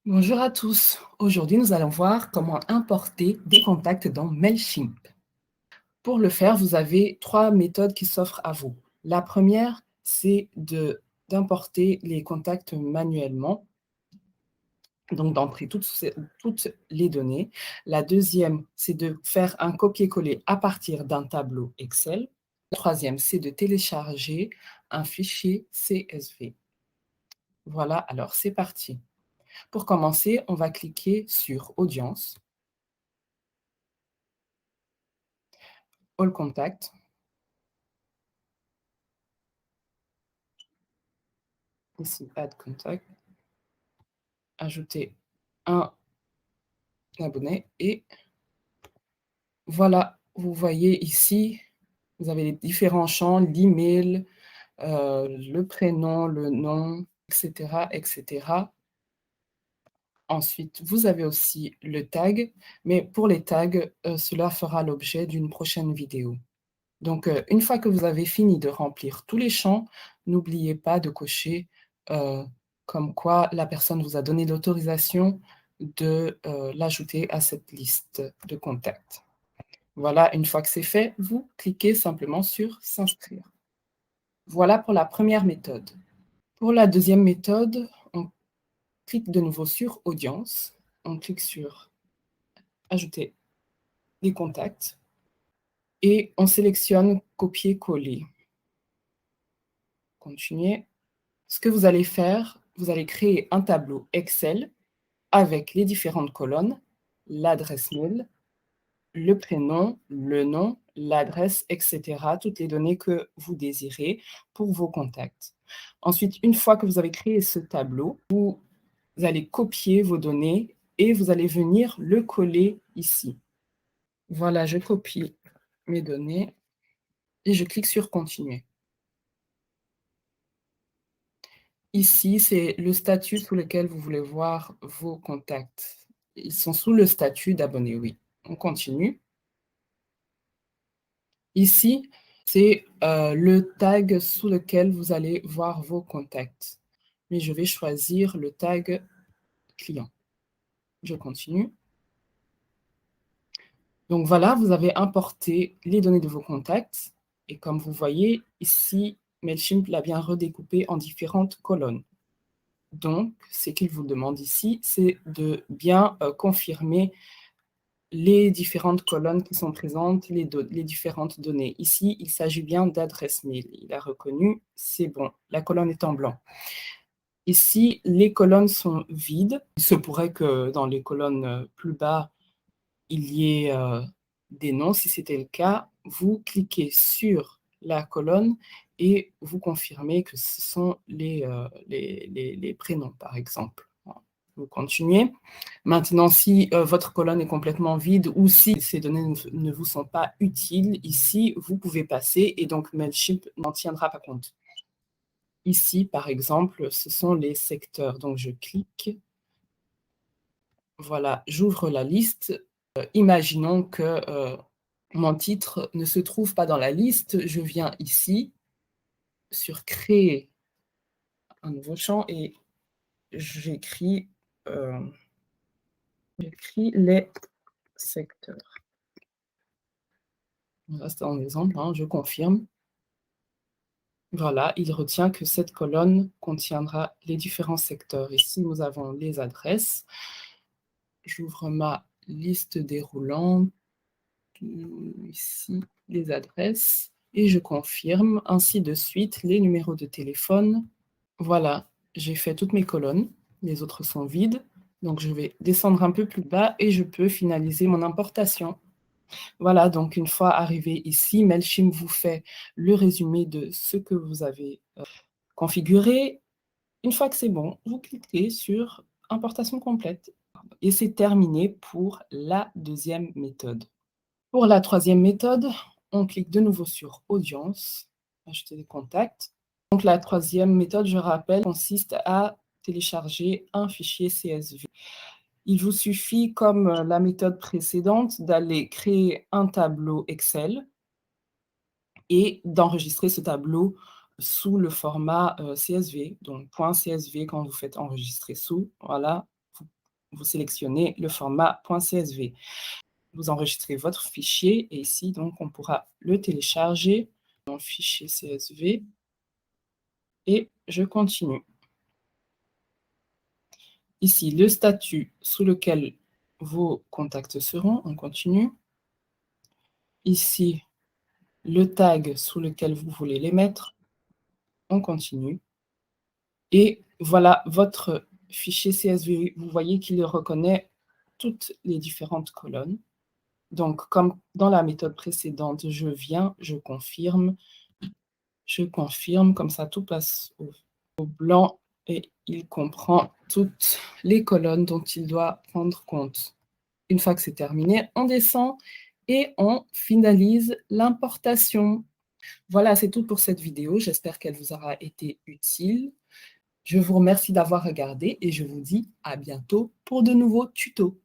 Bonjour à tous. Aujourd'hui, nous allons voir comment importer des contacts dans Mailchimp. Pour le faire, vous avez 3 méthodes qui s'offrent à vous. La première, c'est d'importer les contacts manuellement, donc d'entrer toutes les données. La deuxième, c'est de faire un copier-coller à partir d'un tableau Excel. La troisième, c'est de télécharger un fichier CSV. Voilà, alors c'est parti. Pour commencer, on va cliquer sur Audience, All Contact, ici Add Contact, ajouter un abonné et voilà, vous voyez ici, vous avez les différents champs, l'email, le prénom, le nom, etc., etc. Ensuite, vous avez aussi le tag, mais pour les tags, cela fera l'objet d'une prochaine vidéo. Donc, une fois que vous avez fini de remplir tous les champs, n'oubliez pas de cocher comme quoi la personne vous a donné l'autorisation de l'ajouter à cette liste de contacts. Voilà, une fois que c'est fait, vous cliquez simplement sur s'inscrire. Voilà pour la première méthode. Pour la deuxième méthode, on clique de nouveau sur audience, on clique sur ajouter des contacts et on sélectionne copier-coller. Continuer. Ce que vous allez faire, vous allez créer un tableau Excel avec les différentes colonnes, l'adresse mail, le prénom, le nom, l'adresse, etc., toutes les données que vous désirez pour vos contacts. Ensuite, une fois que vous avez créé ce tableau, vous allez copier vos données et vous allez venir le coller ici. Voilà, je copie mes données et je clique sur Continuer. Ici, c'est le statut sous lequel vous voulez voir vos contacts. Ils sont sous le statut d'abonné, oui. On continue. Ici, c'est le tag sous lequel vous allez voir vos contacts. Mais je vais choisir le tag client. Je continue. Donc voilà, vous avez importé les données de vos contacts. Et comme vous voyez, ici, Mailchimp l'a bien redécoupé en différentes colonnes. Donc, ce qu'il vous demande ici, c'est de bien confirmer les différentes colonnes qui sont présentes, les différentes données. Ici, il s'agit bien d'adresse mail. Il a reconnu, c'est bon, la colonne est en blanc. Ici, les colonnes sont vides. Il se pourrait que dans les colonnes plus bas, il y ait des noms. Si c'était le cas, vous cliquez sur la colonne et vous confirmez que ce sont les prénoms, par exemple. Vous continuez. Maintenant, si votre colonne est complètement vide ou si ces données ne vous sont pas utiles, ici, vous pouvez passer et donc Mailchimp n'en tiendra pas compte. Ici, par exemple, ce sont les secteurs. Donc, je clique. Voilà, j'ouvre la liste. Imaginons que mon titre ne se trouve pas dans la liste. Je viens ici sur Créer un nouveau champ et j'écris les secteurs. Là, c'est un exemple, hein, je confirme. Voilà, il retient que cette colonne contiendra les différents secteurs. Ici, nous avons les adresses. J'ouvre ma liste déroulante. Ici, les adresses. Et je confirme, ainsi de suite, les numéros de téléphone. Voilà, j'ai fait toutes mes colonnes. Les autres sont vides. Donc, je vais descendre un peu plus bas et je peux finaliser mon importation. Voilà, donc une fois arrivé ici, Mailchimp vous fait le résumé de ce que vous avez configuré. Une fois que c'est bon, vous cliquez sur Importation complète. Et c'est terminé pour la deuxième méthode. Pour la troisième méthode, on clique de nouveau sur Audience, Ajouter des contacts. Donc la troisième méthode, je rappelle, consiste à télécharger un fichier CSV. Il vous suffit, comme la méthode précédente, d'aller créer un tableau Excel et d'enregistrer ce tableau sous le format CSV. Donc, .csv, quand vous faites enregistrer sous, voilà, vous vous sélectionnez le format .csv. Vous enregistrez votre fichier et ici, donc, on pourra le télécharger dans le fichier CSV et je continue. Ici, le statut sous lequel vos contacts seront, on continue. Ici, le tag sous lequel vous voulez les mettre, on continue. Et voilà votre fichier CSV. Vous voyez qu'il reconnaît toutes les différentes colonnes. Donc, comme dans la méthode précédente, je viens, je confirme, comme ça tout passe au blanc et il comprend toutes les colonnes dont il doit prendre compte. Une fois que c'est terminé, on descend et on finalise l'importation. Voilà, c'est tout pour cette vidéo. J'espère qu'elle vous aura été utile. Je vous remercie d'avoir regardé et je vous dis à bientôt pour de nouveaux tutos.